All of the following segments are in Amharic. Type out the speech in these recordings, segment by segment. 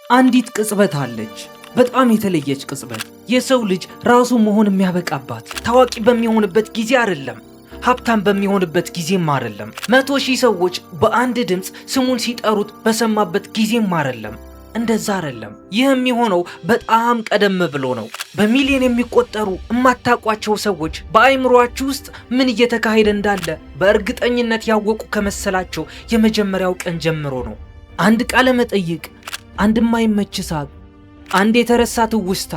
አንዲት ቅጽበት አለች፣ በጣም የተለየች ቅጽበት። የሰው ልጅ ራሱ መሆን የሚያበቃባት ታዋቂ በሚሆንበት ጊዜ አይደለም፣ ሀብታም በሚሆንበት ጊዜም አይደለም፣ 100,000 ሰዎች በአንድ ድምፅ ስሙን ሲጠሩት በሰማበት ጊዜም አይደለም። እንደዛ አይደለም። ይህ የሚሆነው በጣም ቀደም ብሎ ነው። በሚሊዮን የሚቆጠሩ የማታውቋቸው ሰዎች በአይምሮአችሁ ውስጥ ምን እየተካሄደ እንዳለ በእርግጠኝነት ያወቁ ከመሰላቸው የመጀመሪያው ቀን ጀምሮ ነው። አንድ ቃለ መጠይቅ፣ አንድ የማይመች ሳቅ፣ አንድ የተረሳ ትውስታ፣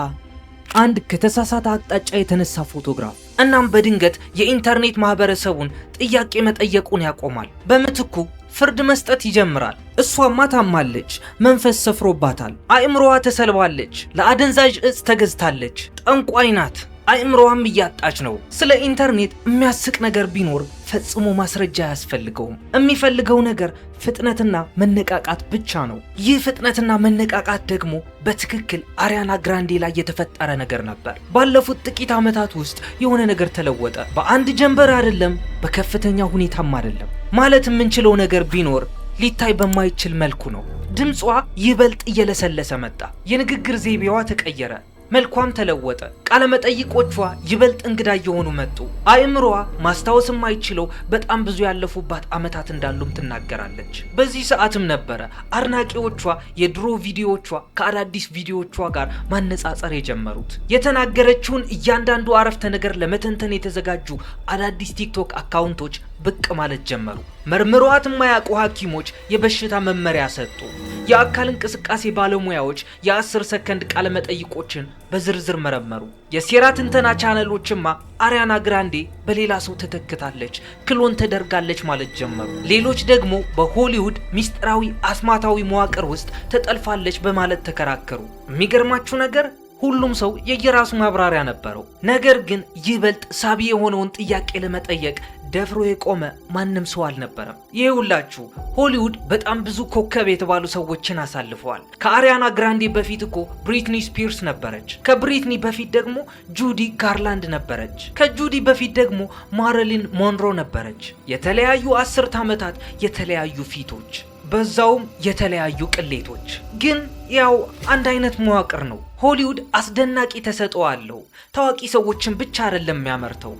አንድ ከተሳሳተ አቅጣጫ የተነሳ ፎቶግራፍ። እናም በድንገት የኢንተርኔት ማህበረሰቡን ጥያቄ መጠየቁን ያቆማል። በምትኩ ፍርድ መስጠት ይጀምራል። እሷማ ታማለች፣ መንፈስ ሰፍሮባታል፣ አእምሮዋ ተሰልባለች፣ ለአደንዛዥ እጽ ተገዝታለች፣ ጠንቋይ ናት፣ አእምሮዋም እያጣች ነው። ስለ ኢንተርኔት የሚያስቅ ነገር ቢኖር ፈጽሞ ማስረጃ አያስፈልገውም። የሚፈልገው ነገር ፍጥነትና መነቃቃት ብቻ ነው። ይህ ፍጥነትና መነቃቃት ደግሞ በትክክል አሪያና ግራንዴ ላይ የተፈጠረ ነገር ነበር። ባለፉት ጥቂት ዓመታት ውስጥ የሆነ ነገር ተለወጠ። በአንድ ጀንበር አይደለም፣ በከፍተኛ ሁኔታም አይደለም። ማለት የምንችለው ነገር ቢኖር ሊታይ በማይችል መልኩ ነው። ድምጿ ይበልጥ እየለሰለሰ መጣ። የንግግር ዘይቤዋ ተቀየረ። መልኳም ተለወጠ። ቃለ መጠይቆቿ ይበልጥ እንግዳ እየሆኑ መጡ። አእምሮዋ ማስታወስ የማይችለው በጣም ብዙ ያለፉባት ዓመታት እንዳሉም ትናገራለች። በዚህ ሰዓትም ነበረ አድናቂዎቿ የድሮ ቪዲዮዎቿ ከአዳዲስ ቪዲዮዎቿ ጋር ማነጻጸር የጀመሩት። የተናገረችውን እያንዳንዱ አረፍተ ነገር ለመተንተን የተዘጋጁ አዳዲስ ቲክቶክ አካውንቶች ብቅ ማለት ጀመሩ። መርምሯት የማያውቁ ሐኪሞች የበሽታ መመሪያ ሰጡ። የአካል እንቅስቃሴ ባለሙያዎች የ10 ሰከንድ ቃለ መጠይቆችን በዝርዝር መረመሩ። የሴራ ትንተና ቻነሎችማ አሪያና ግራንዴ በሌላ ሰው ተተክታለች፣ ክሎን ተደርጋለች ማለት ጀመሩ። ሌሎች ደግሞ በሆሊውድ ሚስጥራዊ አስማታዊ መዋቅር ውስጥ ተጠልፋለች በማለት ተከራከሩ። የሚገርማችሁ ነገር ሁሉም ሰው የየራሱ ማብራሪያ ነበረው። ነገር ግን ይበልጥ ሳቢ የሆነውን ጥያቄ ለመጠየቅ ደፍሮ የቆመ ማንም ሰው አልነበረም። ይኸውላችሁ ሆሊውድ በጣም ብዙ ኮከብ የተባሉ ሰዎችን አሳልፈዋል። ከአሪያና ግራንዴ በፊት እኮ ብሪትኒ ስፒርስ ነበረች። ከብሪትኒ በፊት ደግሞ ጁዲ ጋርላንድ ነበረች። ከጁዲ በፊት ደግሞ ማሪሊን ሞንሮ ነበረች። የተለያዩ 10 ዓመታት፣ የተለያዩ ፊቶች፣ በዛውም የተለያዩ ቅሌቶች። ግን ያው አንድ አይነት መዋቅር ነው። ሆሊውድ አስደናቂ ተሰጥኦ አለው። ታዋቂ ሰዎችን ብቻ አይደለም የሚያመርተው፣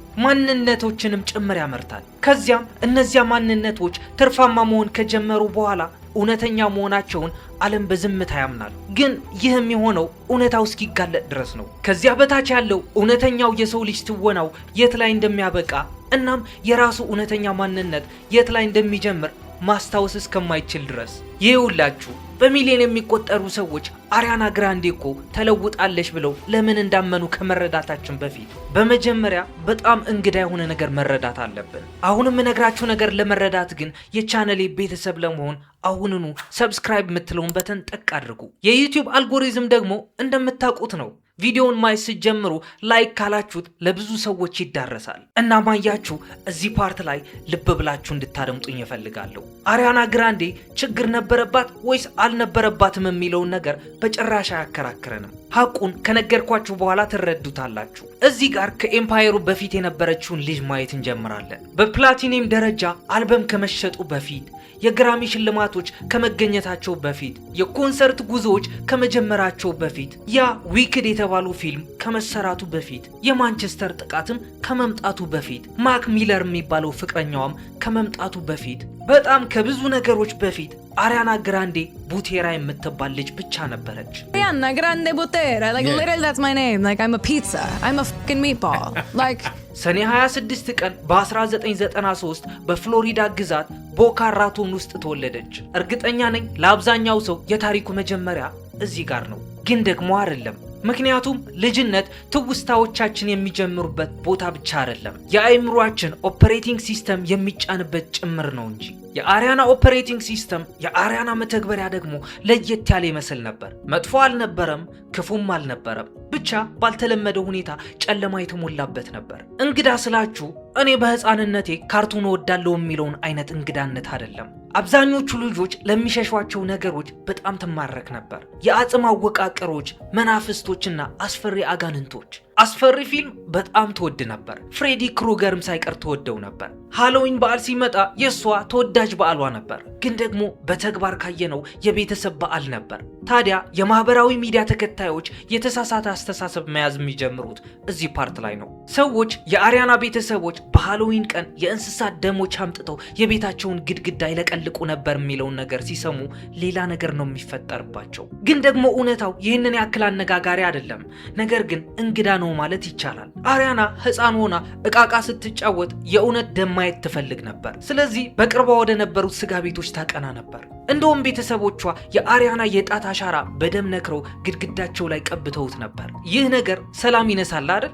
ማንነቶችንም ጭምር ያመርታል። ከዚያም እነዚያ ማንነቶች ትርፋማ መሆን ከጀመሩ በኋላ እውነተኛ መሆናቸውን ዓለም በዝምታ ያምናል። ግን ይህ የሚሆነው እውነታው እስኪጋለጥ ድረስ ነው። ከዚያ በታች ያለው እውነተኛው የሰው ልጅ ትወናው የት ላይ እንደሚያበቃ እናም የራሱ እውነተኛ ማንነት የት ላይ እንደሚጀምር ማስታወስ እስከማይችል ድረስ። ይኸውላችሁ በሚሊዮን የሚቆጠሩ ሰዎች አሪያና ግራንዴ እኮ ተለውጣለች ብለው ለምን እንዳመኑ ከመረዳታችን በፊት በመጀመሪያ በጣም እንግዳ የሆነ ነገር መረዳት አለብን። አሁንም የምነግራችሁ ነገር ለመረዳት ግን የቻነሌ ቤተሰብ ለመሆን አሁንኑ ሰብስክራይብ የምትለውን በተን ጠቅ አድርጉ። የዩቲዩብ አልጎሪዝም ደግሞ እንደምታውቁት ነው። ቪዲዮውን ማየት ስትጀምሩ ላይክ ካላችሁት ለብዙ ሰዎች ይዳረሳል። እና ማያችሁ እዚህ ፓርት ላይ ልብ ብላችሁ እንድታደምጡኝ እፈልጋለሁ። አሪያና ግራንዴ ችግር ነበረባት ወይስ አልነበረባትም የሚለውን ነገር በጭራሽ አያከራክረንም። ሐቁን ከነገርኳችሁ በኋላ ትረዱታላችሁ። እዚህ ጋር ከኤምፓየሩ በፊት የነበረችውን ልጅ ማየት እንጀምራለን። በፕላቲኒየም ደረጃ አልበም ከመሸጡ በፊት፣ የግራሚ ሽልማቶች ከመገኘታቸው በፊት፣ የኮንሰርት ጉዞዎች ከመጀመራቸው በፊት፣ ያ ዊክድ የተባሉ ፊልም ከመሰራቱ በፊት፣ የማንቸስተር ጥቃትም ከመምጣቱ በፊት፣ ማክ ሚለር የሚባለው ፍቅረኛዋም ከመምጣቱ በፊት፣ በጣም ከብዙ ነገሮች በፊት አሪያና ግራንዴ ቡቴራ የምትባል ልጅ ብቻ ነበረች። Ariana Grande Butera, like literally that's my name. Like I'm a pizza. I'm a fucking meatball. Like ሰኔ 26 ቀን በ1993 በፍሎሪዳ ግዛት ቦካ ራቶን ውስጥ ተወለደች። እርግጠኛ ነኝ ለአብዛኛው ሰው የታሪኩ መጀመሪያ እዚህ ጋር ነው። ግን ደግሞ አይደለም። ምክንያቱም ልጅነት ትውስታዎቻችን የሚጀምሩበት ቦታ ብቻ አይደለም፣ የአእምሮአችን ኦፐሬቲንግ ሲስተም የሚጫንበት ጭምር ነው እንጂ። የአሪያና ኦፐሬቲንግ ሲስተም፣ የአሪያና መተግበሪያ ደግሞ ለየት ያለ ይመስል ነበር። መጥፎ አልነበረም፣ ክፉም አልነበረም። ብቻ ባልተለመደ ሁኔታ ጨለማ የተሞላበት ነበር። እንግዳ ስላችሁ እኔ በህፃንነቴ ካርቱን ወዳለው የሚለውን አይነት እንግዳነት አይደለም። አብዛኞቹ ልጆች ለሚሸሿቸው ነገሮች በጣም ትማረክ ነበር። የአጽም አወቃቀሮች፣ መናፍስቶችና አስፈሪ አጋንንቶች። አስፈሪ ፊልም በጣም ትወድ ነበር። ፍሬዲ ክሩገርም ሳይቀር ተወደው ነበር። ሃሎዊን በዓል ሲመጣ የሷ ተወዳጅ በዓሏ ነበር። ግን ደግሞ በተግባር ካየነው የቤተሰብ በዓል ነበር። ታዲያ የማህበራዊ ሚዲያ ተከታዮች የተሳሳተ አስተሳሰብ መያዝ የሚጀምሩት እዚህ ፓርት ላይ ነው። ሰዎች የአሪያና ቤተሰቦች በሃሎዊን ቀን የእንስሳት ደሞች አምጥተው የቤታቸውን ግድግዳ ይለቀልቁ ነበር የሚለውን ነገር ሲሰሙ ሌላ ነገር ነው የሚፈጠርባቸው። ግን ደግሞ እውነታው ይህንን ያክል አነጋጋሪ አይደለም። ነገር ግን እንግዳ ነው ማለት ይቻላል። አሪያና ሕፃን ሆና እቃቃ ስትጫወት የእውነት ደም ማየት ትፈልግ ነበር። ስለዚህ በቅርቧ ወደ ነበሩት ስጋ ቤቶች ታቀና ነበር። እንደውም ቤተሰቦቿ የአሪያና የጣት አሻራ በደም ነክረው ግድግዳቸው ላይ ቀብተውት ነበር። ይህ ነገር ሰላም ይነሳል አይደል?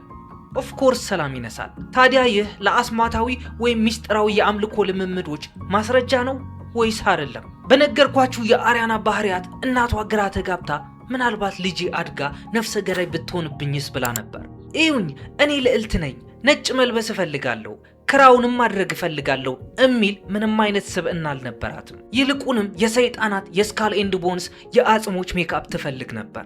ኦፍኮርስ ሰላም ይነሳል። ታዲያ ይህ ለአስማታዊ ወይም ሚስጥራዊ የአምልኮ ልምምዶች ማስረጃ ነው ወይስ አይደለም? በነገርኳችሁ የአሪያና ባህሪያት እናቷ ግራ ተጋብታ ምናልባት ልጄ አድጋ ነፍሰ ገዳይ ብትሆንብኝስ ብላ ነበር። እዩኝ፣ እኔ ልዕልት ነኝ፣ ነጭ መልበስ እፈልጋለሁ፣ ክራውንም ማድረግ እፈልጋለሁ የሚል ምንም አይነት ስብዕና አልነበራትም። ይልቁንም የሰይጣናት የስካል ኤንድ ቦንስ የአጽሞች ሜካፕ ትፈልግ ነበር።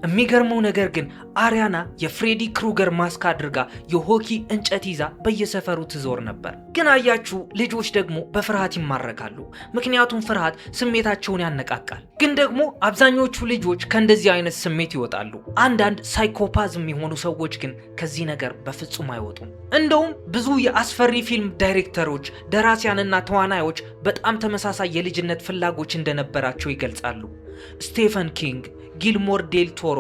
የሚገርመው ነገር ግን አሪያና የፍሬዲ ክሩገር ማስክ አድርጋ የሆኪ እንጨት ይዛ በየሰፈሩ ትዞር ነበር። ግን አያችሁ፣ ልጆች ደግሞ በፍርሃት ይማረካሉ። ምክንያቱም ፍርሃት ስሜታቸውን ያነቃቃል። ግን ደግሞ አብዛኞቹ ልጆች ከእንደዚህ አይነት ስሜት ይወጣሉ። አንዳንድ ሳይኮፓዝም የሆኑ ሰዎች ግን ከዚህ ነገር በፍጹም አይወጡም። እንደውም ብዙ የአስፈሪ ፊልም ዳይሬክተሮች፣ ደራሲያንና ተዋናዮች በጣም ተመሳሳይ የልጅነት ፍላጎች እንደነበራቸው ይገልጻሉ። ስቴፈን ኪንግ፣ ጊልሞር ዴል ቶሮ፣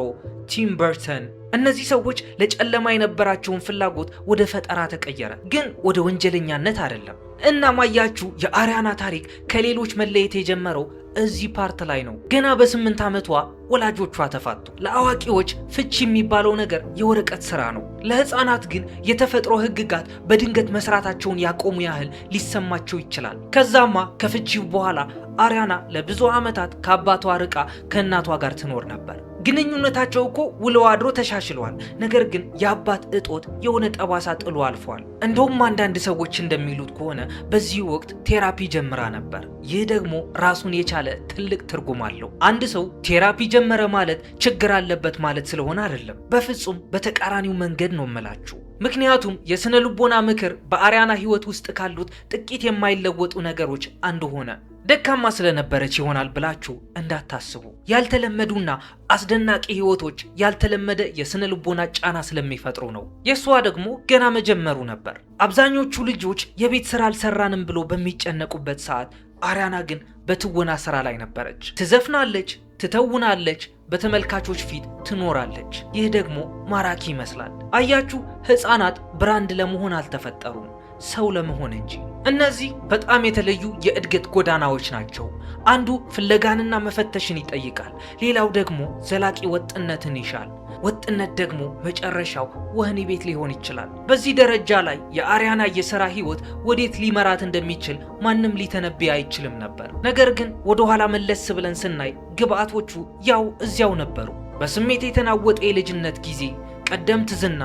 ቲም በርተን። እነዚህ ሰዎች ለጨለማ የነበራቸውን ፍላጎት ወደ ፈጠራ ተቀየረ፣ ግን ወደ ወንጀለኛነት አይደለም። እና ማያችሁ የአሪያና ታሪክ ከሌሎች መለየት የጀመረው እዚህ ፓርት ላይ ነው። ገና በ8 ዓመቷ ወላጆቿ ተፋቱ። ለአዋቂዎች ፍቺ የሚባለው ነገር የወረቀት ስራ ነው። ለህፃናት ግን የተፈጥሮ ህግጋት በድንገት መስራታቸውን ያቆሙ ያህል ሊሰማቸው ይችላል። ከዛማ ከፍቺው በኋላ አሪያና ለብዙ ዓመታት ከአባቷ ርቃ ከእናቷ ጋር ትኖር ነበር። ግንኙነታቸው እኮ ውሎ አድሮ ተሻሽሏል። ነገር ግን የአባት እጦት የሆነ ጠባሳ ጥሎ አልፏል። እንደውም አንዳንድ ሰዎች እንደሚሉት ከሆነ በዚህ ወቅት ቴራፒ ጀምራ ነበር። ይህ ደግሞ ራሱን የቻለ ትልቅ ትርጉም አለው። አንድ ሰው ቴራፒ ጀመረ ማለት ችግር አለበት ማለት ስለሆነ አይደለም። በፍጹም በተቃራኒው መንገድ ነው የምላችሁ። ምክንያቱም የስነ ልቦና ምክር በአሪያና ህይወት ውስጥ ካሉት ጥቂት የማይለወጡ ነገሮች አንዱ ሆነ። ደካማ ስለነበረች ይሆናል ብላችሁ እንዳታስቡ። ያልተለመዱና አስደናቂ ህይወቶች ያልተለመደ የስነ ልቦና ጫና ስለሚፈጥሩ ነው። የሷ ደግሞ ገና መጀመሩ ነበር። አብዛኞቹ ልጆች የቤት ስራ አልሰራንም ብሎ በሚጨነቁበት ሰዓት አሪያና ግን በትወና ስራ ላይ ነበረች። ትዘፍናለች፣ ትተውናለች፣ በተመልካቾች ፊት ትኖራለች። ይህ ደግሞ ማራኪ ይመስላል። አያችሁ፣ ህፃናት ብራንድ ለመሆን አልተፈጠሩም፣ ሰው ለመሆን እንጂ። እነዚህ በጣም የተለዩ የእድገት ጎዳናዎች ናቸው። አንዱ ፍለጋንና መፈተሽን ይጠይቃል፣ ሌላው ደግሞ ዘላቂ ወጥነትን ይሻል። ወጥነት ደግሞ መጨረሻው ወህኒ ቤት ሊሆን ይችላል። በዚህ ደረጃ ላይ የአሪያና የሥራ ህይወት ወዴት ሊመራት እንደሚችል ማንም ሊተነብይ አይችልም ነበር። ነገር ግን ወደ ኋላ መለስ ብለን ስናይ ግብአቶቹ ያው እዚያው ነበሩ። በስሜት የተናወጠ የልጅነት ጊዜ፣ ቀደምት ዝና፣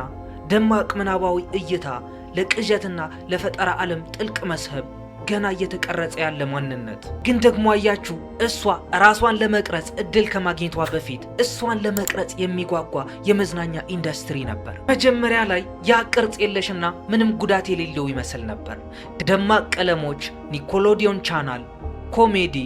ደማቅ ምናባዊ እይታ፣ ለቅዠትና ለፈጠራ ዓለም ጥልቅ መስህብ፣ ገና እየተቀረጸ ያለ ማንነት። ግን ደግሞ አያችሁ፣ እሷ ራሷን ለመቅረጽ እድል ከማግኘቷ በፊት እሷን ለመቅረጽ የሚጓጓ የመዝናኛ ኢንዱስትሪ ነበር። መጀመሪያ ላይ ያ ቅርጽ የለሽና ምንም ጉዳት የሌለው ይመስል ነበር። ደማቅ ቀለሞች፣ ኒኮሎዲዮን ቻናል፣ ኮሜዲ፣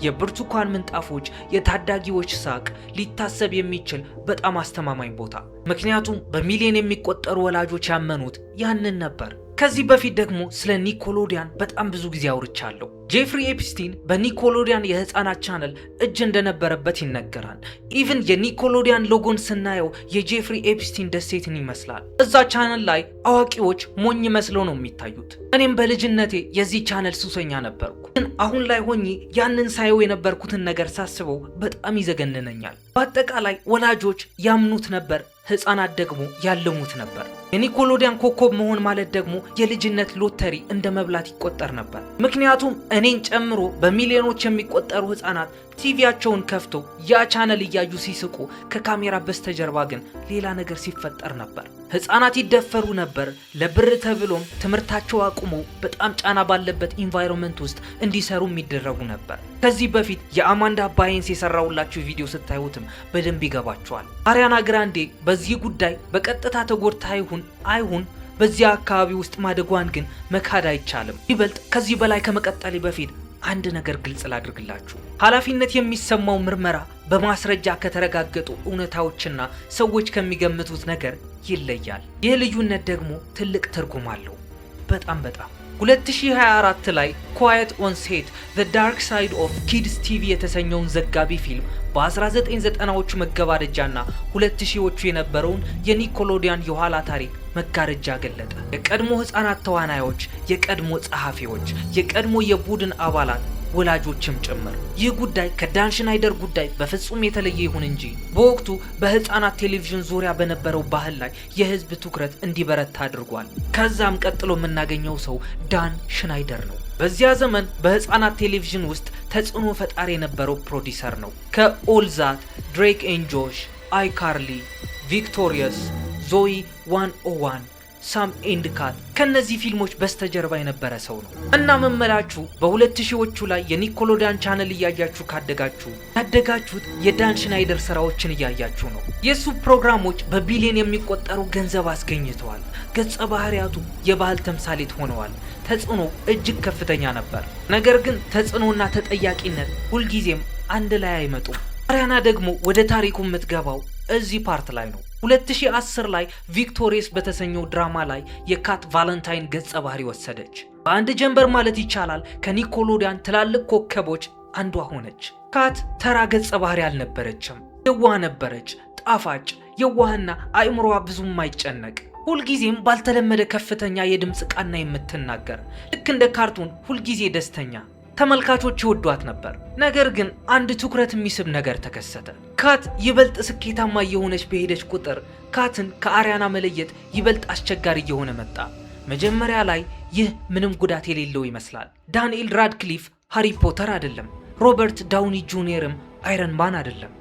የብርቱካን ምንጣፎች፣ የታዳጊዎች ሳቅ፣ ሊታሰብ የሚችል በጣም አስተማማኝ ቦታ። ምክንያቱም በሚሊዮን የሚቆጠሩ ወላጆች ያመኑት ያንን ነበር። ከዚህ በፊት ደግሞ ስለ ኒኮሎዲያን በጣም ብዙ ጊዜ አውርቻለሁ። ጄፍሪ ኤፕስቲን በኒኮሎዲያን የህፃናት ቻነል እጅ እንደነበረበት ይነገራል። ኢቭን የኒኮሎዲያን ሎጎን ስናየው የጄፍሪ ኤፕስቲን ደሴትን ይመስላል። እዛ ቻነል ላይ አዋቂዎች ሞኝ መስለው ነው የሚታዩት። እኔም በልጅነቴ የዚህ ቻነል ሱሰኛ ነበርኩ። ግን አሁን ላይ ሆኜ ያንን ሳየው የነበርኩትን ነገር ሳስበው በጣም ይዘገንነኛል። በአጠቃላይ ወላጆች ያምኑት ነበር፣ ህፃናት ደግሞ ያለሙት ነበር። የኒኮሎዲያን ኮከብ መሆን ማለት ደግሞ የልጅነት ሎተሪ እንደ መብላት ይቆጠር ነበር። ምክንያቱም እኔን ጨምሮ በሚሊዮኖች የሚቆጠሩ ህፃናት ቲቪያቸውን ከፍቶ ያ ቻነል እያዩ ሲስቁ፣ ከካሜራ በስተጀርባ ግን ሌላ ነገር ሲፈጠር ነበር። ህፃናት ይደፈሩ ነበር። ለብር ተብሎም ትምህርታቸው አቁመው በጣም ጫና ባለበት ኢንቫይሮንመንት ውስጥ እንዲሰሩ የሚደረጉ ነበር። ከዚህ በፊት የአማንዳ ባየንስ የሰራውላችሁ ቪዲዮ ስታዩትም በደንብ ይገባቸዋል። አሪያና ግራንዴ በዚህ ጉዳይ በቀጥታ ተጎድታ አይሁን በዚያ አካባቢ ውስጥ ማደጓን ግን መካድ አይቻልም። ይበልጥ ከዚህ በላይ ከመቀጠሌ በፊት አንድ ነገር ግልጽ ላድርግላችሁ። ኃላፊነት የሚሰማው ምርመራ በማስረጃ ከተረጋገጡ እውነታዎችና ሰዎች ከሚገምቱት ነገር ይለያል። ይህ ልዩነት ደግሞ ትልቅ ትርጉም አለው። በጣም 2024 ላይ ኳየት ኦን ሴት ዘ ዳርክ ሳይድ ኦፍ ኪድስ ቲቪ የተሰኘውን ዘጋቢ ፊልም በ1990ዎቹ መገባደጃና 2000ዎቹ የነበረውን የኒኮሎዲያን የኋላ ታሪክ መጋረጃ ገለጠ። የቀድሞ ህፃናት ተዋናዮች፣ የቀድሞ ጸሐፊዎች፣ የቀድሞ የቡድን አባላት፣ ወላጆችም ጭምር። ይህ ጉዳይ ከዳን ሽናይደር ጉዳይ በፍጹም የተለየ ይሁን እንጂ በወቅቱ በህፃናት ቴሌቪዥን ዙሪያ በነበረው ባህል ላይ የህዝብ ትኩረት እንዲበረታ አድርጓል። ከዛም ቀጥሎ የምናገኘው ሰው ዳን ሽናይደር ነው። በዚያ ዘመን በህፃናት ቴሌቪዥን ውስጥ ተጽዕኖ ፈጣሪ የነበረው ፕሮዲሰር ነው። ከኦል ዛት፣ ድሬክ ኤንድ ጆሽ፣ አይካርሊ፣ ቪክቶሪየስ፣ ዞይ 101፣ ሳም ኤንድ ካት ከነዚህ ፊልሞች በስተጀርባ የነበረ ሰው ነው። እና መመላችሁ በ2000ዎቹ ላይ የኒኮሎዲያን ቻነል እያያችሁ ያደጋችሁት የዳን ሽናይደር ስራዎችን እያያችሁ ነው። የሱ ፕሮግራሞች በቢሊዮን የሚቆጠሩ ገንዘብ አስገኝተዋል። ገጸ ባህሪያቱ የባህል ተምሳሌት ሆነዋል። ተጽዕኖ እጅግ ከፍተኛ ነበር። ነገር ግን ተጽዕኖና ተጠያቂነት ሁልጊዜም አንድ ላይ አይመጡም። አሪያና ደግሞ ወደ ታሪኩ የምትገባው እዚህ ፓርት ላይ ነው። 2010 ላይ ቪክቶሪየስ በተሰኘው ድራማ ላይ የካት ቫለንታይን ገጸ ባህሪ ወሰደች። በአንድ ጀንበር ማለት ይቻላል ከኒኮሎዲያን ትላልቅ ኮከቦች አንዷ ሆነች። ካት ተራ ገጸ ባህሪ አልነበረችም። የዋህ ነበረች። ጣፋጭ፣ የዋህና አእምሮዋ ብዙም አይጨነቅ። ሁልጊዜም ባልተለመደ ከፍተኛ የድምፅ ቃና የምትናገር፣ ልክ እንደ ካርቱን ሁልጊዜ ደስተኛ። ተመልካቾች ይወዷት ነበር። ነገር ግን አንድ ትኩረት የሚስብ ነገር ተከሰተ። ካት ይበልጥ ስኬታማ እየሆነች በሄደች ቁጥር ካትን ከአሪያና መለየት ይበልጥ አስቸጋሪ እየሆነ መጣ። መጀመሪያ ላይ ይህ ምንም ጉዳት የሌለው ይመስላል። ዳንኤል ራድክሊፍ ሃሪ ፖተር አይደለም፣ ሮበርት ዳውኒ ጁኒየርም አይረን ማን አይደለም።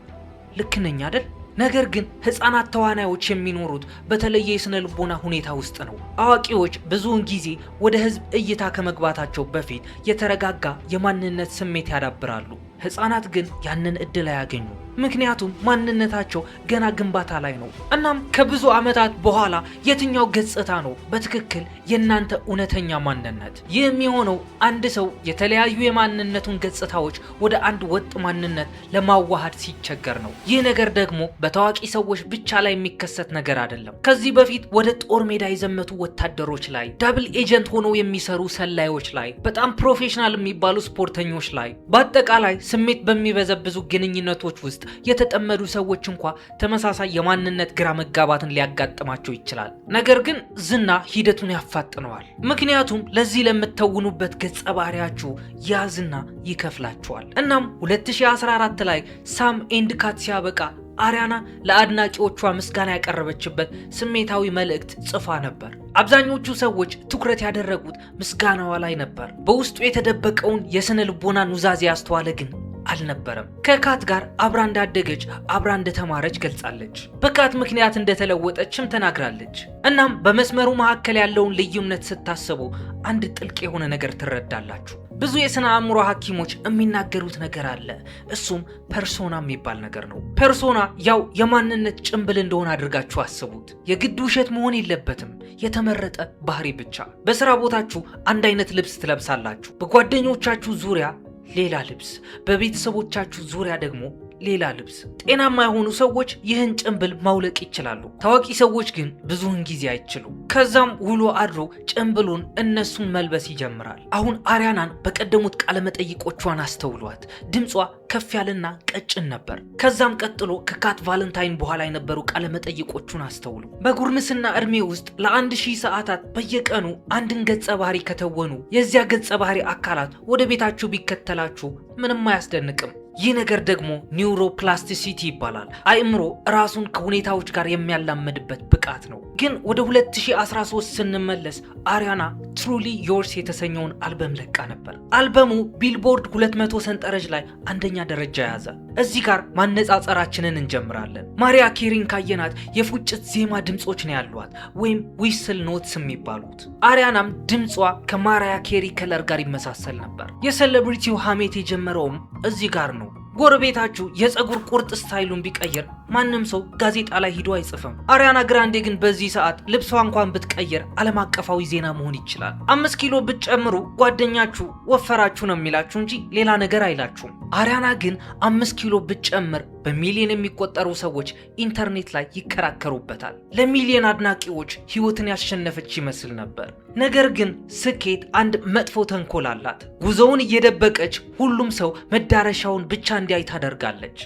ልክ ነኝ አይደል? ነገር ግን ህፃናት ተዋናዮች የሚኖሩት በተለየ የስነ ልቦና ሁኔታ ውስጥ ነው። አዋቂዎች ብዙውን ጊዜ ወደ ህዝብ እይታ ከመግባታቸው በፊት የተረጋጋ የማንነት ስሜት ያዳብራሉ። ህፃናት ግን ያንን እድል አያገኙ፣ ምክንያቱም ማንነታቸው ገና ግንባታ ላይ ነው። እናም ከብዙ ዓመታት በኋላ የትኛው ገጽታ ነው በትክክል የእናንተ እውነተኛ ማንነት? ይህ የሚሆነው አንድ ሰው የተለያዩ የማንነቱን ገጽታዎች ወደ አንድ ወጥ ማንነት ለማዋሃድ ሲቸገር ነው። ይህ ነገር ደግሞ በታዋቂ ሰዎች ብቻ ላይ የሚከሰት ነገር አይደለም። ከዚህ በፊት ወደ ጦር ሜዳ የዘመቱ ወታደሮች ላይ፣ ዳብል ኤጀንት ሆነው የሚሰሩ ሰላዮች ላይ፣ በጣም ፕሮፌሽናል የሚባሉ ስፖርተኞች ላይ፣ በአጠቃላይ ስሜት በሚበዘብዙ ግንኙነቶች ውስጥ የተጠመዱ ሰዎች እንኳ ተመሳሳይ የማንነት ግራ መጋባትን ሊያጋጥማቸው ይችላል። ነገር ግን ዝና ሂደቱን ያፋጥነዋል። ምክንያቱም ለዚህ ለምትተውኑበት ገጸ ባህሪያችሁ ያ ዝና ይከፍላችኋል። እናም 2014 ላይ ሳም ኤንድ ካት ሲያበቃ አሪያና ለአድናቂዎቿ ምስጋና ያቀረበችበት ስሜታዊ መልእክት ጽፋ ነበር። አብዛኞቹ ሰዎች ትኩረት ያደረጉት ምስጋናዋ ላይ ነበር። በውስጡ የተደበቀውን የስነ ልቦና ኑዛዜ ያስተዋለ ግን አልነበረም። ከካት ጋር አብራ እንዳደገች፣ አብራ እንደተማረች ገልጻለች። በካት ምክንያት እንደተለወጠችም ተናግራለች። እናም በመስመሩ መካከል ያለውን ልዩነት ስታስቡ አንድ ጥልቅ የሆነ ነገር ትረዳላችሁ። ብዙ የስነ አእምሮ ሐኪሞች የሚናገሩት ነገር አለ። እሱም ፐርሶና የሚባል ነገር ነው። ፐርሶና ያው የማንነት ጭንብል እንደሆነ አድርጋችሁ አስቡት። የግድ ውሸት መሆን የለበትም፣ የተመረጠ ባህሪ ብቻ። በስራ ቦታችሁ አንድ አይነት ልብስ ትለብሳላችሁ። በጓደኞቻችሁ ዙሪያ ሌላ ልብስ፣ በቤተሰቦቻችሁ ዙሪያ ደግሞ ሌላ ልብስ። ጤናማ የሆኑ ሰዎች ይህን ጭንብል ማውለቅ ይችላሉ። ታዋቂ ሰዎች ግን ብዙውን ጊዜ አይችሉም። ከዛም ውሎ አድሮ ጭንብሉን እነሱን መልበስ ይጀምራል። አሁን አሪያናን በቀደሙት ቃለመጠይቆቿን አስተውሏት። ድምጿ ከፍ ያለና ቀጭን ነበር። ከዛም ቀጥሎ ከካት ቫለንታይን በኋላ የነበሩ ቃለመጠይቆቹን አስተውሉ። በጉርምስና እድሜ ውስጥ ለ1000 ሰዓታት በየቀኑ አንድን ገጸ ባህሪ ከተወኑ የዚያ ገጸ ባህሪ አካላት ወደ ቤታችሁ ቢከተላችሁ ምንም አያስደንቅም። ይህ ነገር ደግሞ ኒውሮፕላስቲሲቲ ይባላል። አእምሮ ራሱን ከሁኔታዎች ጋር የሚያላመድበት ብቃት ነው። ግን ወደ 2013 ስንመለስ አሪያና ትሩሊ ዮርስ የተሰኘውን አልበም ለቃ ነበር። አልበሙ ቢልቦርድ 200 ሰንጠረዥ ላይ አንደኛ ደረጃ ያዘ። እዚህ ጋር ማነጻጸራችንን እንጀምራለን። ማሪያ ኬሪን ካየናት የፉጭት ዜማ ድምጾች ነው ያሏት ወይም ዊስል ኖትስ የሚባሉት። አሪያናም ድምጿ ከማሪያ ኬሪ ከለር ጋር ይመሳሰል ነበር። የሴሌብሪቲው ሀሜት የጀመረውም እዚህ ጋር ነው። ጎረቤታችሁ የፀጉር ቁርጥ ስታይሉን ቢቀየር ማንም ሰው ጋዜጣ ላይ ሂዶ አይጽፍም። አሪያና ግራንዴ ግን በዚህ ሰዓት ልብሷ እንኳን ብትቀየር ዓለም አቀፋዊ ዜና መሆን ይችላል። 5 ኪሎ ብትጨምሩ ጓደኛችሁ ወፈራችሁ ነው የሚላችሁ እንጂ ሌላ ነገር አይላችሁም። አሪያና ግን 5 ኪሎ ብትጨምር በሚሊዮን የሚቆጠሩ ሰዎች ኢንተርኔት ላይ ይከራከሩበታል። ለሚሊዮን አድናቂዎች ህይወትን ያሸነፈች ይመስል ነበር። ነገር ግን ስኬት አንድ መጥፎ ተንኮል አላት። ጉዞውን እየደበቀች ሁሉም ሰው መዳረሻውን ብቻ እንዲያይ ታደርጋለች።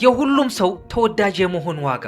የሁሉም ሰው ተወዳጅ የመሆን ዋጋ።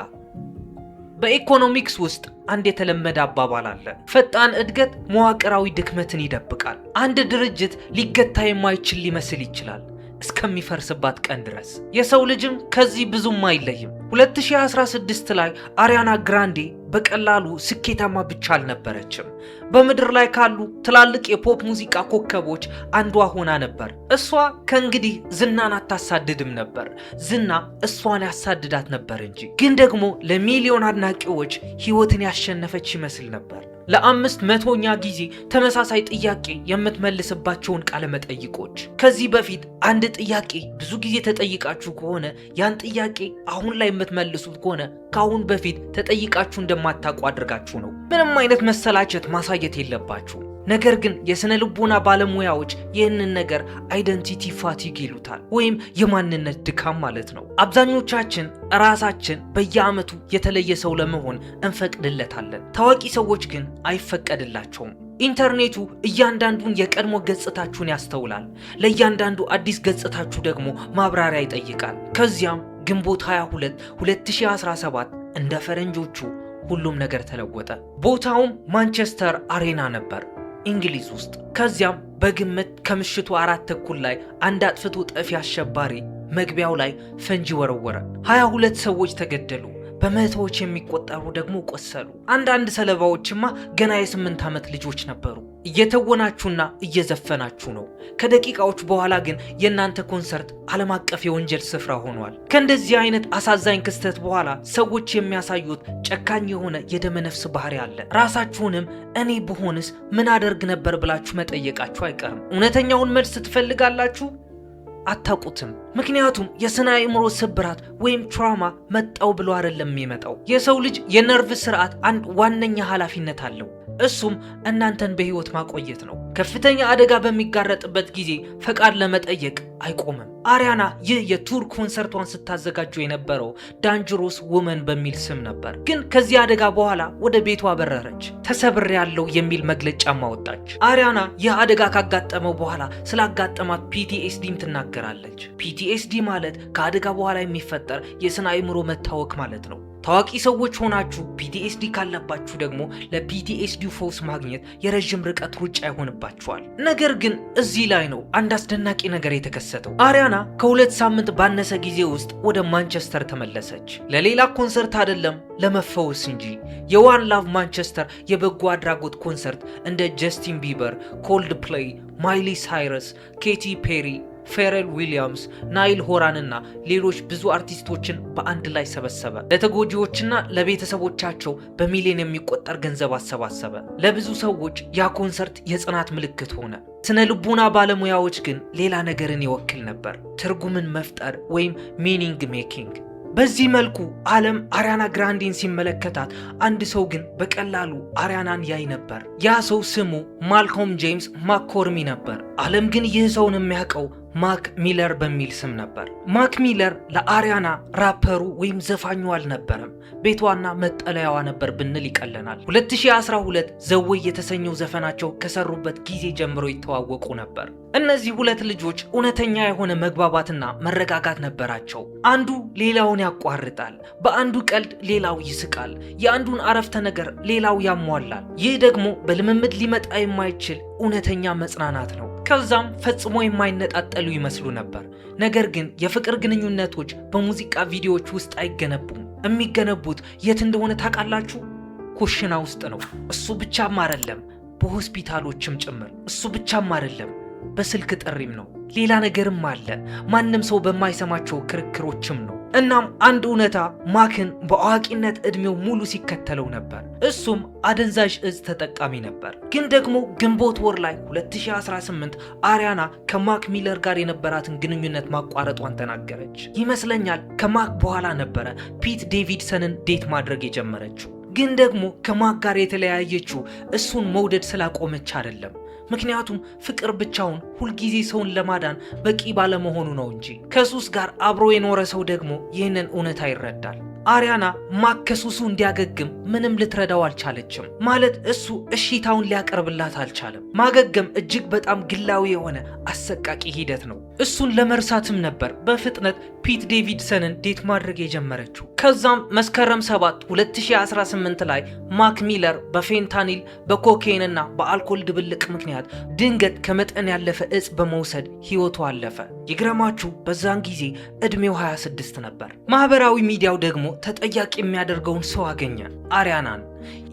በኢኮኖሚክስ ውስጥ አንድ የተለመደ አባባል አለ። ፈጣን እድገት መዋቅራዊ ድክመትን ይደብቃል። አንድ ድርጅት ሊገታ የማይችል ሊመስል ይችላል እስከሚፈርስባት ቀን ድረስ። የሰው ልጅም ከዚህ ብዙም አይለይም። 2016 ላይ አሪያና ግራንዴ በቀላሉ ስኬታማ ብቻ አልነበረችም። በምድር ላይ ካሉ ትላልቅ የፖፕ ሙዚቃ ኮከቦች አንዷ ሆና ነበር። እሷ ከእንግዲህ ዝናን አታሳድድም ነበር፣ ዝና እሷን ያሳድዳት ነበር እንጂ። ግን ደግሞ ለሚሊዮን አድናቂዎች ህይወትን ያሸነፈች ይመስል ነበር። ለ500ኛ ጊዜ ተመሳሳይ ጥያቄ የምትመልስባቸውን ቃለ መጠይቆች። ከዚህ በፊት አንድ ጥያቄ ብዙ ጊዜ ተጠይቃችሁ ከሆነ ያን ጥያቄ አሁን ላይ የምትመልሱት ከሆነ ከአሁን በፊት ተጠይቃችሁ እንደማታውቁ አድርጋችሁ ነው። ምንም አይነት መሰላቸት ማሳየት የለባችሁ። ነገር ግን የስነ ልቦና ባለሙያዎች ይህንን ነገር አይደንቲቲ ፋቲግ ይሉታል፣ ወይም የማንነት ድካም ማለት ነው። አብዛኞቻችን ራሳችን በየዓመቱ የተለየ ሰው ለመሆን እንፈቅድለታለን። ታዋቂ ሰዎች ግን አይፈቀድላቸውም። ኢንተርኔቱ እያንዳንዱን የቀድሞ ገጽታችሁን ያስተውላል። ለእያንዳንዱ አዲስ ገጽታችሁ ደግሞ ማብራሪያ ይጠይቃል። ከዚያም ግንቦት 22 2017 እንደ ፈረንጆቹ ሁሉም ነገር ተለወጠ። ቦታውም ማንቸስተር አሬና ነበር፣ እንግሊዝ ውስጥ። ከዚያም በግምት ከምሽቱ 4:30 ላይ አንድ አጥፍቶ ጠፊ አሸባሪ መግቢያው ላይ ፈንጂ ወረወረ። 22 ሰዎች ተገደሉ፣ በመቶዎች የሚቆጠሩ ደግሞ ቆሰሉ። አንዳንድ ሰለባዎችማ ገና የ8 ዓመት ልጆች ነበሩ። እየተወናችሁና እየዘፈናችሁ ነው። ከደቂቃዎች በኋላ ግን የእናንተ ኮንሰርት ዓለም አቀፍ የወንጀል ስፍራ ሆኗል። ከእንደዚህ አይነት አሳዛኝ ክስተት በኋላ ሰዎች የሚያሳዩት ጨካኝ የሆነ የደመነፍስ ባህሪ አለ። ራሳችሁንም እኔ ብሆንስ ምን አደርግ ነበር ብላችሁ መጠየቃችሁ አይቀርም። እውነተኛውን መልስ ትፈልጋላችሁ? አታውቁትም። ምክንያቱም የስነ አእምሮ ስብራት ወይም ትራውማ መጣው ብሎ አይደለም የሚመጣው። የሰው ልጅ የነርቭ ስርዓት አንድ ዋነኛ ኃላፊነት አለው። እሱም እናንተን በህይወት ማቆየት ነው። ከፍተኛ አደጋ በሚጋረጥበት ጊዜ ፈቃድ ለመጠየቅ አይቆምም። አሪያና ይህ የቱር ኮንሰርቷን ስታዘጋጁ የነበረው ዳንጀሮስ ውመን በሚል ስም ነበር። ግን ከዚህ አደጋ በኋላ ወደ ቤቷ በረረች። ተሰብሬያለሁ የሚል መግለጫ ማወጣች። አሪያና ይህ አደጋ ካጋጠመው በኋላ ስላጋጠማት ፒቲኤስዲም ትናገራለች። ፒቲኤስዲ ማለት ከአደጋ በኋላ የሚፈጠር የስነ አእምሮ መታወክ ማለት ነው። ታዋቂ ሰዎች ሆናችሁ ፒቲኤስዲ ካለባችሁ ደግሞ ለፒቲኤስዲ ፈውስ ማግኘት የረጅም ርቀት ሩጫ ይሆንባችኋል። ነገር ግን እዚህ ላይ ነው አንድ አስደናቂ ነገር የተከሰተው። አሪያና ከ2 ሳምንት ባነሰ ጊዜ ውስጥ ወደ ማንቸስተር ተመለሰች። ለሌላ ኮንሰርት አይደለም፣ ለመፈወስ እንጂ። የዋን ላቭ ማንቸስተር የበጎ አድራጎት ኮንሰርት እንደ ጀስቲን ቢበር፣ ኮልድ ፕሌይ፣ ማይሊ ሳይረስ፣ ኬቲ ፔሪ፣ ፌረል ዊሊያምስ፣ ናይል ሆራን እና ሌሎች ብዙ አርቲስቶችን በአንድ ላይ ሰበሰበ። ለተጎጂዎችና ለቤተሰቦቻቸው በሚሊዮን የሚቆጠር ገንዘብ አሰባሰበ። ለብዙ ሰዎች ያ ኮንሰርት የጽናት ምልክት ሆነ። ስነ ልቡና ባለሙያዎች ግን ሌላ ነገርን ይወክል ነበር፣ ትርጉምን መፍጠር ወይም ሚኒንግ ሜኪንግ። በዚህ መልኩ ዓለም አሪያና ግራንዴን ሲመለከታት አንድ ሰው ግን በቀላሉ አሪያናን ያይ ነበር። ያ ሰው ስሙ ማልኮም ጄምስ ማኮርሚ ነበር። ዓለም ግን ይህ ሰውን የሚያውቀው ማክ ሚለር በሚል ስም ነበር። ማክ ሚለር ለአሪያና ራፐሩ ወይም ዘፋኙ አልነበረም፣ ቤቷና መጠለያዋ ነበር ብንል ይቀለናል። 2012 ዘዌይ የተሰኘው ዘፈናቸው ከሰሩበት ጊዜ ጀምሮ ይተዋወቁ ነበር። እነዚህ ሁለት ልጆች እውነተኛ የሆነ መግባባትና መረጋጋት ነበራቸው። አንዱ ሌላውን ያቋርጣል፣ በአንዱ ቀልድ ሌላው ይስቃል፣ የአንዱን አረፍተ ነገር ሌላው ያሟላል። ይህ ደግሞ በልምምድ ሊመጣ የማይችል እውነተኛ መጽናናት ነው። ከዛም ፈጽሞ የማይነጣጠሉ ይመስሉ ነበር። ነገር ግን የፍቅር ግንኙነቶች በሙዚቃ ቪዲዮዎች ውስጥ አይገነቡም። የሚገነቡት የት እንደሆነ ታውቃላችሁ? ኩሽና ውስጥ ነው። እሱ ብቻም አይደለም፣ በሆስፒታሎችም ጭምር። እሱ ብቻም አይደለም፣ በስልክ ጥሪም ነው። ሌላ ነገርም አለ፣ ማንም ሰው በማይሰማቸው ክርክሮችም ነው። እናም አንድ እውነታ ማክን በአዋቂነት እድሜው ሙሉ ሲከተለው ነበር። እሱም አደንዛዥ እጽ ተጠቃሚ ነበር። ግን ደግሞ ግንቦት ወር ላይ 2018 አሪያና ከማክ ሚለር ጋር የነበራትን ግንኙነት ማቋረጧን ተናገረች። ይመስለኛል ከማክ በኋላ ነበረ ፒት ዴቪድሰንን ዴት ማድረግ የጀመረችው። ግን ደግሞ ከማክ ጋር የተለያየችው እሱን መውደድ ስላቆመች አይደለም። ምክንያቱም ፍቅር ብቻውን ሁልጊዜ ሰውን ለማዳን በቂ ባለመሆኑ ነው እንጂ። ከሱስ ጋር አብሮ የኖረ ሰው ደግሞ ይህንን እውነታ ይረዳል። አሪያና ማክ ከሱሱ እንዲያገግም ምንም ልትረዳው አልቻለችም። ማለት እሱ እሺታውን ሊያቀርብላት አልቻለም። ማገገም እጅግ በጣም ግላዊ የሆነ አሰቃቂ ሂደት ነው። እሱን ለመርሳትም ነበር በፍጥነት ፒት ዴቪድሰንን ዴት ማድረግ የጀመረችው። ከዛም መስከረም 7 2018 ላይ ማክ ሚለር በፌንታኒል በኮኬይን እና በአልኮል ድብልቅ ምክንያት ድንገት ከመጠን ያለፈ እጽ በመውሰድ ህይወቱ አለፈ። ይግረማችሁ በዛን ጊዜ እድሜው 26 ነበር። ማህበራዊ ሚዲያው ደግሞ ተጠያቂ የሚያደርገውን ሰው አገኘ፣ አሪያናን።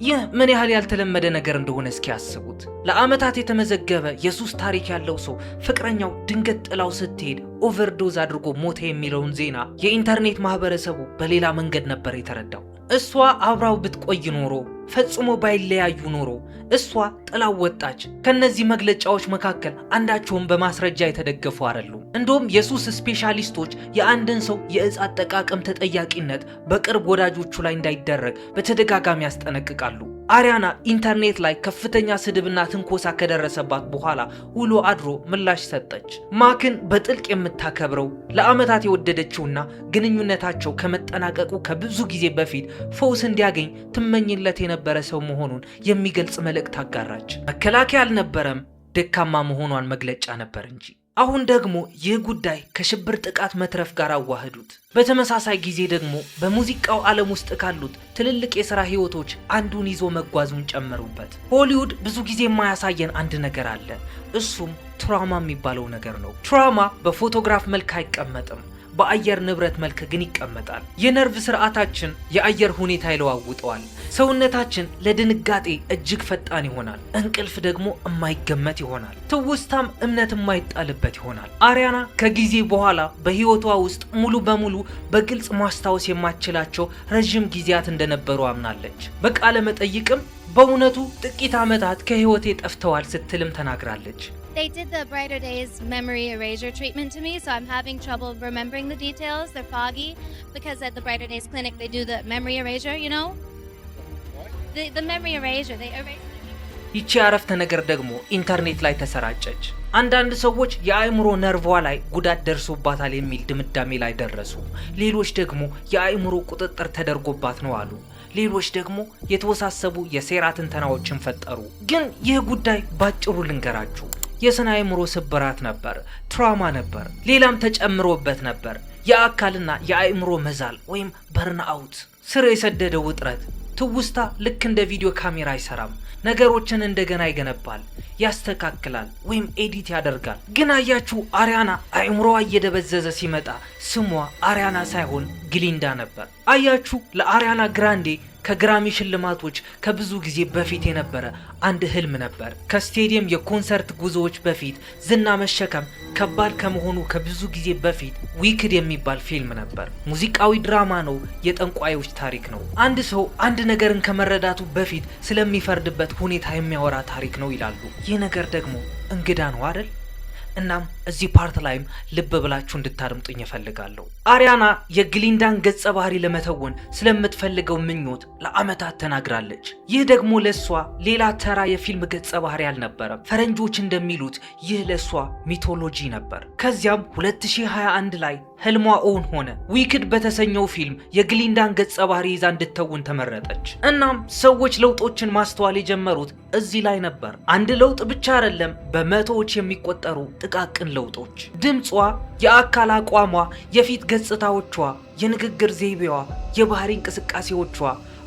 ይህ ምን ያህል ያልተለመደ ነገር እንደሆነ እስኪ ያስቡት። ለአመታት የተመዘገበ የሱስ ታሪክ ያለው ሰው ፍቅረኛው ድንገት ጥላው ስትሄድ ኦቨርዶዝ አድርጎ ሞተ የሚለውን ዜና የኢንተርኔት ማህበረሰቡ በሌላ መንገድ ነበር የተረዳው። እሷ አብራው ብትቆይ ኖሮ ፈጽሞ ባይለያዩ ኖሮ እሷ ጥላው ወጣች። ከነዚህ መግለጫዎች መካከል አንዳቸውም በማስረጃ የተደገፉ አይደሉም። እንደውም የሱስ ስፔሻሊስቶች የአንድን ሰው የእጽ አጠቃቀም ተጠያቂነት በቅርብ ወዳጆቹ ላይ እንዳይደረግ በተደጋጋሚ ያስጠነቅቃሉ። አሪያና ኢንተርኔት ላይ ከፍተኛ ስድብና ትንኮሳ ከደረሰባት በኋላ ውሎ አድሮ ምላሽ ሰጠች። ማክን በጥልቅ የምታከብረው ለአመታት የወደደችውና ግንኙነታቸው ከመጠናቀቁ ከብዙ ጊዜ በፊት ፈውስ እንዲያገኝ ትመኝለት የነበረ ሰው መሆኑን የሚገልጽ መልእክት አጋራች። መከላከያ አልነበረም፣ ደካማ መሆኗን መግለጫ ነበር እንጂ። አሁን ደግሞ ይህ ጉዳይ ከሽብር ጥቃት መትረፍ ጋር አዋህዱት። በተመሳሳይ ጊዜ ደግሞ በሙዚቃው ዓለም ውስጥ ካሉት ትልልቅ የሥራ ህይወቶች አንዱን ይዞ መጓዙን ጨመሩበት። ሆሊውድ ብዙ ጊዜ የማያሳየን አንድ ነገር አለ። እሱም ትራውማ የሚባለው ነገር ነው። ትራውማ በፎቶግራፍ መልክ አይቀመጥም፣ በአየር ንብረት መልክ ግን ይቀመጣል። የነርቭ ስርዓታችን የአየር ሁኔታ ይለዋውጠዋል። ሰውነታችን ለድንጋጤ እጅግ ፈጣን ይሆናል። እንቅልፍ ደግሞ የማይገመት ይሆናል። ትውስታም እምነት የማይጣልበት ይሆናል። አሪያና ከጊዜ በኋላ በህይወቷ ውስጥ ሙሉ በሙሉ በግልጽ ማስታወስ የማትችላቸው ረዥም ጊዜያት እንደነበሩ አምናለች። በቃለ መጠይቅም በእውነቱ ጥቂት ዓመታት ከህይወቴ ጠፍተዋል ስትልም ተናግራለች። They did the Brighter Days memory erasure treatment to me, so I'm having trouble remembering the details. They're foggy because at the Brighter Days clinic they do the memory erasure, you know? The memory erasure, they erase the... ይቺ አረፍተ ነገር ደግሞ ኢንተርኔት ላይ ተሰራጨች። አንዳንድ ሰዎች የአእምሮ ነርቫ ላይ ጉዳት ደርሶባታል የሚል ድምዳሜ ላይ ደረሱ። ሌሎች ደግሞ የአእምሮ ቁጥጥር ተደርጎባት ነው አሉ። ሌሎች ደግሞ የተወሳሰቡ የሴራ ትንተናዎችን ፈጠሩ። ግን ይህ ጉዳይ ባጭሩ ልንገራችሁ። የስነ አእምሮ ስብራት ነበር፣ ትራውማ ነበር፣ ሌላም ተጨምሮበት ነበር። የአካልና የአእምሮ መዛል ወይም በርንአውት፣ ስር የሰደደ ውጥረት። ትውስታ ልክ እንደ ቪዲዮ ካሜራ አይሰራም። ነገሮችን እንደገና ይገነባል፣ ያስተካክላል ወይም ኤዲት ያደርጋል። ግን አያችሁ አሪያና አእምሮዋ እየደበዘዘ ሲመጣ ስሟ አሪያና ሳይሆን ግሊንዳ ነበር። አያችሁ ለአሪያና ግራንዴ ከግራሚ ሽልማቶች ከብዙ ጊዜ በፊት የነበረ አንድ ህልም ነበር። ከስቴዲየም የኮንሰርት ጉዞዎች በፊት ዝና መሸከም ከባድ ከመሆኑ ከብዙ ጊዜ በፊት ዊክድ የሚባል ፊልም ነበር። ሙዚቃዊ ድራማ ነው፣ የጠንቋዮች ታሪክ ነው። አንድ ሰው አንድ ነገርን ከመረዳቱ በፊት ስለሚፈርድበት ሁኔታ የሚያወራ ታሪክ ነው ይላሉ። ይህ ነገር ደግሞ እንግዳ ነው አይደል? እናም እዚህ ፓርት ላይም ልብ ብላችሁ እንድታደምጡኝ እፈልጋለሁ። አሪያና የግሊንዳን ገጸ ባህሪ ለመተወን ስለምትፈልገው ምኞት ለአመታት ተናግራለች። ይህ ደግሞ ለሷ ሌላ ተራ የፊልም ገጸ ባህሪ አልነበረም። ፈረንጆች እንደሚሉት ይህ ለሷ ሚቶሎጂ ነበር። ከዚያም 2021 ላይ ህልሟ እውን ሆነ። ዊክድ በተሰኘው ፊልም የግሊንዳን ገጸ ባህሪ ይዛ እንድትተውን ተመረጠች። እናም ሰዎች ለውጦችን ማስተዋል የጀመሩት እዚህ ላይ ነበር። አንድ ለውጥ ብቻ አይደለም፣ በመቶዎች የሚቆጠሩ ጥቃቅን ለውጦች። ድምጿ፣ የአካል አቋሟ፣ የፊት ገጽታዎቿ፣ የንግግር ዘይቤዋ፣ የባህሪ እንቅስቃሴዎቿ፣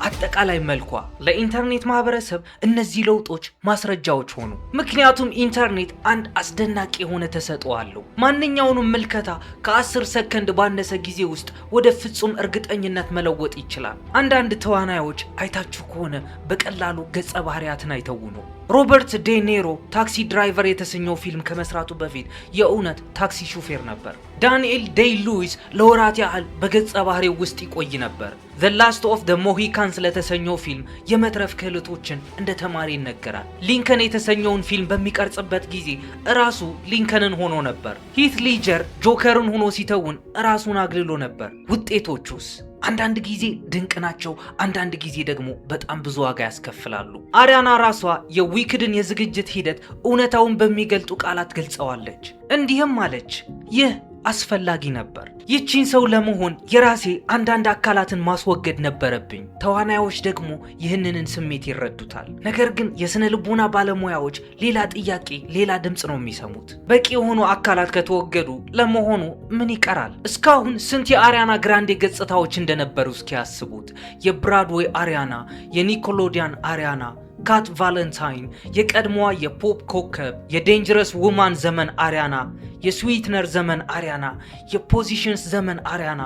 አጠቃላይ መልኳ ለኢንተርኔት ማህበረሰብ እነዚህ ለውጦች ማስረጃዎች ሆኑ። ምክንያቱም ኢንተርኔት አንድ አስደናቂ የሆነ ተሰጥኦ አለው። ማንኛውንም ምልከታ ከ10 ሰከንድ ባነሰ ጊዜ ውስጥ ወደ ፍጹም እርግጠኝነት መለወጥ ይችላል። አንዳንድ ተዋናዮች አይታችሁ ከሆነ በቀላሉ ገጸ ባህሪያትን አይተውኑ። ሮበርት ዴ ኔሮ ታክሲ ድራይቨር የተሰኘው ፊልም ከመስራቱ በፊት የእውነት ታክሲ ሹፌር ነበር። ዳንኤል ዴይ ሉዊስ ለወራት ያህል በገጸ ባህሪው ውስጥ ይቆይ ነበር። ዘ ላስት ኦፍ ደ ሞሂካንስ ለተሰኘው ፊልም የመትረፍ ክህሎቶችን እንደ ተማሪ ይነገራል። ሊንከን የተሰኘውን ፊልም በሚቀርጽበት ጊዜ እራሱ ሊንከንን ሆኖ ነበር። ሂት ሊጀር ጆከርን ሆኖ ሲተውን እራሱን አግልሎ ነበር። ውጤቶቹስ አንዳንድ ጊዜ ድንቅ ናቸው፣ አንዳንድ ጊዜ ደግሞ በጣም ብዙ ዋጋ ያስከፍላሉ። አሪያና ራሷ የዊክድን የዝግጅት ሂደት እውነታውን በሚገልጡ ቃላት ገልጸዋለች። እንዲህም አለች፣ ይህ አስፈላጊ ነበር። ይቺን ሰው ለመሆን የራሴ አንዳንድ አካላትን ማስወገድ ነበረብኝ። ተዋናዮች ደግሞ ይህንን ስሜት ይረዱታል። ነገር ግን የስነ ልቦና ባለሙያዎች ሌላ ጥያቄ፣ ሌላ ድምፅ ነው የሚሰሙት። በቂ የሆኑ አካላት ከተወገዱ ለመሆኑ ምን ይቀራል? እስካሁን ስንት የአሪያና ግራንዴ ገጽታዎች እንደነበሩ እስኪያስቡት። የብራድዌይ አሪያና፣ የኒኮሎዲያን አሪያና፣ ካት ቫለንታይን፣ የቀድሞዋ የፖፕ ኮከብ፣ የዴንጀረስ ውማን ዘመን አሪያና፣ የስዊትነር ዘመን አሪያና፣ የፖዚሽንስ ዘመን አሪያና፣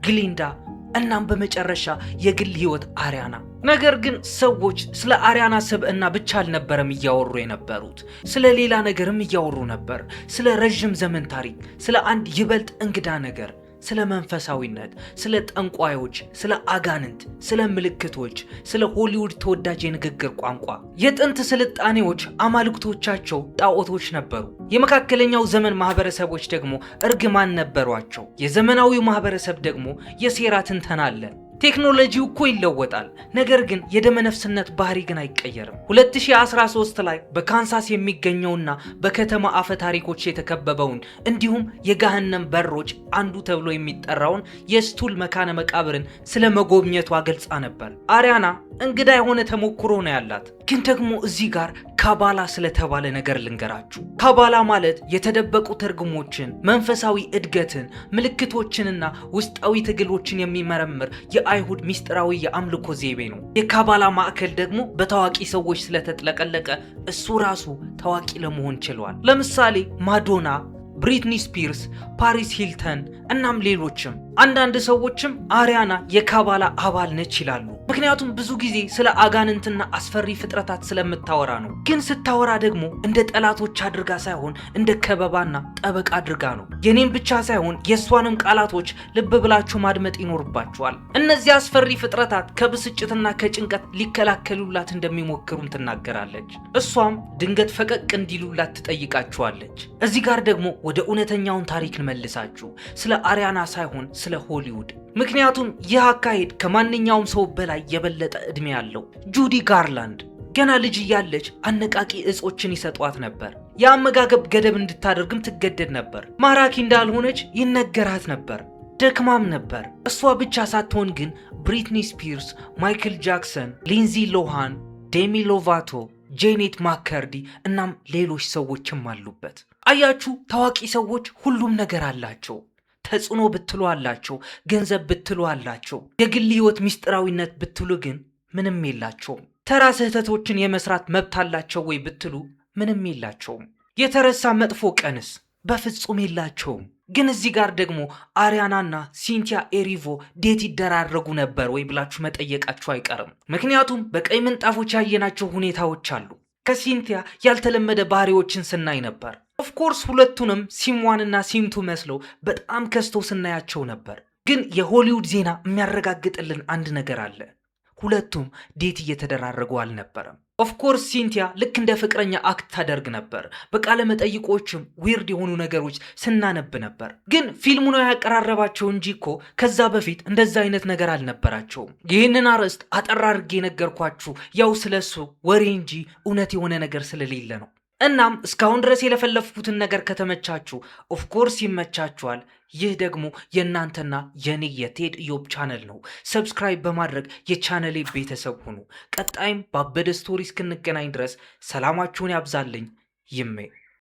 ግሊንዳ እናም በመጨረሻ የግል ህይወት አሪያና። ነገር ግን ሰዎች ስለ አሪያና ስብዕና ብቻ አልነበረም እያወሩ የነበሩት፣ ስለ ሌላ ነገርም እያወሩ ነበር። ስለ ረዥም ዘመን ታሪክ፣ ስለ አንድ ይበልጥ እንግዳ ነገር፣ ስለ መንፈሳዊነት፣ ስለ ጠንቋዮች፣ ስለ አጋንንት፣ ስለ ምልክቶች፣ ስለ ሆሊውድ ተወዳጅ የንግግር ቋንቋ። የጥንት ስልጣኔዎች አማልክቶቻቸው ጣዖቶች ነበሩ። የመካከለኛው ዘመን ማህበረሰቦች ደግሞ እርግማን ነበሯቸው። የዘመናዊው ማህበረሰብ ደግሞ የሴራ ትንተና አለ። ቴክኖሎጂው እኮ ይለወጣል፣ ነገር ግን የደመነፍስነት ባህሪ ግን አይቀየርም። 2013 ላይ በካንሳስ የሚገኘውና በከተማ አፈ ታሪኮች የተከበበውን እንዲሁም የገሃነም በሮች አንዱ ተብሎ የሚጠራውን የስቱል መካነ መቃብርን ስለ መጎብኘቷ ገልጻ ነበር። አሪያና እንግዳ የሆነ ተሞክሮ ነው ያላት። ግን ደግሞ እዚህ ጋር ካባላ ስለተባለ ነገር ልንገራችሁ። ካባላ ማለት የተደበቁ ትርጉሞችን፣ መንፈሳዊ እድገትን፣ ምልክቶችንና ውስጣዊ ትግሎችን የሚመረምር የአይሁድ ሚስጥራዊ የአምልኮ ዘይቤ ነው። የካባላ ማዕከል ደግሞ በታዋቂ ሰዎች ስለተጥለቀለቀ እሱ ራሱ ታዋቂ ለመሆን ችሏል። ለምሳሌ ማዶና፣ ብሪትኒ ስፒርስ፣ ፓሪስ ሂልተን እናም ሌሎችም። አንዳንድ ሰዎችም አሪያና የካባላ አባል ነች ይላሉ። ምክንያቱም ብዙ ጊዜ ስለ አጋንንትና አስፈሪ ፍጥረታት ስለምታወራ ነው። ግን ስታወራ ደግሞ እንደ ጠላቶች አድርጋ ሳይሆን እንደ ከበባና ጠበቃ አድርጋ ነው። የኔም ብቻ ሳይሆን የእሷንም ቃላቶች ልብ ብላችሁ ማድመጥ ይኖርባችኋል። እነዚህ አስፈሪ ፍጥረታት ከብስጭትና ከጭንቀት ሊከላከሉላት እንደሚሞክሩም ትናገራለች። እሷም ድንገት ፈቀቅ እንዲሉላት ትጠይቃችኋለች። እዚህ ጋር ደግሞ ወደ እውነተኛውን ታሪክ እንመልሳችሁ፣ ስለ አሪያና ሳይሆን ስለ ሆሊውድ። ምክንያቱም ይህ አካሄድ ከማንኛውም ሰው በላይ የበለጠ እድሜ ያለው። ጁዲ ጋርላንድ ገና ልጅ እያለች አነቃቂ እጾችን ይሰጧት ነበር። የአመጋገብ ገደብ እንድታደርግም ትገደድ ነበር። ማራኪ እንዳልሆነች ይነገራት ነበር። ደክማም ነበር። እሷ ብቻ ሳትሆን ግን ብሪትኒ ስፒርስ፣ ማይክል ጃክሰን፣ ሊንዚ ሎሃን፣ ዴሚ ሎቫቶ፣ ጄኔት ማከርዲ እናም ሌሎች ሰዎችም አሉበት። አያችሁ፣ ታዋቂ ሰዎች ሁሉም ነገር አላቸው። ተጽዕኖ ብትሉ አላቸው፣ ገንዘብ ብትሉ አላቸው፣ የግል ህይወት ሚስጥራዊነት ብትሉ ግን ምንም የላቸውም። ተራ ስህተቶችን የመስራት መብት አላቸው ወይ ብትሉ ምንም የላቸውም። የተረሳ መጥፎ ቀንስ በፍጹም የላቸውም። ግን እዚህ ጋር ደግሞ አሪያናና ሲንቲያ ኤሪቮ ዴት ይደራረጉ ነበር ወይ ብላችሁ መጠየቃችሁ አይቀርም። ምክንያቱም በቀይ ምንጣፎች ያየናቸው ሁኔታዎች አሉ። ከሲንቲያ ያልተለመደ ባህሪዎችን ስናይ ነበር። ኦፍኮርስ ሁለቱንም ሲም1ና ሲም2 መስለው በጣም ከስተው ስናያቸው ነበር። ግን የሆሊውድ ዜና የሚያረጋግጥልን አንድ ነገር አለ። ሁለቱም ዴት እየተደራረጉ አልነበረም። ኦፍኮርስ ሲንቲያ ልክ እንደ ፍቅረኛ አክት ታደርግ ነበር። በቃለ መጠይቆችም ዊርድ የሆኑ ነገሮች ስናነብ ነበር። ግን ፊልሙ ነው ያቀራረባቸው እንጂ እኮ ከዛ በፊት እንደዛ አይነት ነገር አልነበራቸውም። ይህንን አርዕስት አጠር አድርጌ ነገርኳችሁ ያው ስለሱ ወሬ እንጂ እውነት የሆነ ነገር ስለሌለ ነው። እናም እስካሁን ድረስ የለፈለፍኩትን ነገር ከተመቻችሁ ኦፍኮርስ ይመቻችኋል። ይህ ደግሞ የእናንተና የኔ የቴድ ኢዮብ ቻነል ነው። ሰብስክራይብ በማድረግ የቻነሌ ቤተሰብ ሁኑ። ቀጣይም ባበደ ስቶሪ እስክንገናኝ ድረስ ሰላማችሁን ያብዛልኝ። ይሜ